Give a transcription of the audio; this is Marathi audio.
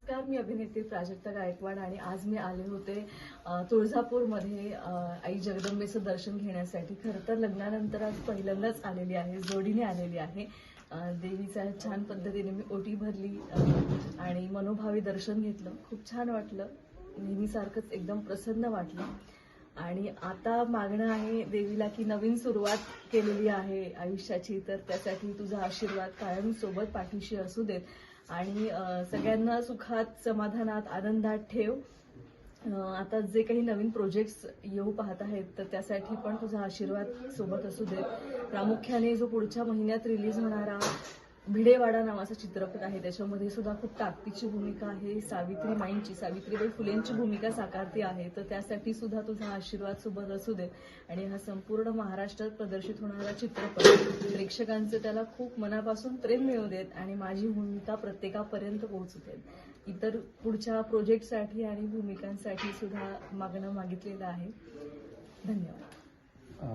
नमस्कार, मी अभिनेत्री प्राजक्ता गायकवाड आणि आज मी आले होते तुळजापूरमध्ये आई जगदंबेचं दर्शन घेण्यासाठी. खरं तर लग्नानंतर आज पहिल्यांदाच आलेली आहे, जोडीने आलेली आहे. देवीचा छान पद्धतीने मी ओटी भरली आणि मनोभावे दर्शन घेतलं. खूप छान वाटलं, नेहमीसारखंच एकदम प्रसन्न वाटलं. आणि आता मागणं आहे देवीला की नवीन सुरुवात केलेली आहे आयुष्याची, तर त्यासाठी तुझा आशीर्वाद कायम सोबत पाठीशी असू देत आणि सगळ्यांना सुखात, समाधानात, आनंदात ठेव. आता जे काही नवीन प्रोजेक्ट्स येऊ पाहत आहेत तर त्यासाठी पण तुझा आशीर्वाद सोबत असू देत. प्रामुख्याने जो पुढच्या महिन्यात रिलीज होणारा भिडेवाडा नावाचा चित्रपट आहे त्याच्यामध्ये सुद्धा खूप ताकदीची भूमिका आहे. सावित्रीबाई फुलेंची भूमिका साकारती आहे, तर त्यासाठी सुद्धा तुझा आशीर्वाद सोबत असू दे आणि हा संपूर्ण महाराष्ट्रात प्रदर्शित होणारा चित्रपट प्रेक्षकांचं त्याला खूप मनापासून प्रेम मिळू देत आणि माझी भूमिका प्रत्येकापर्यंत पोहोचू देत. इतर पुढच्या प्रोजेक्टसाठी आणि भूमिकांसाठी सुद्धा मागणं मागितलेलं आहे. धन्यवाद.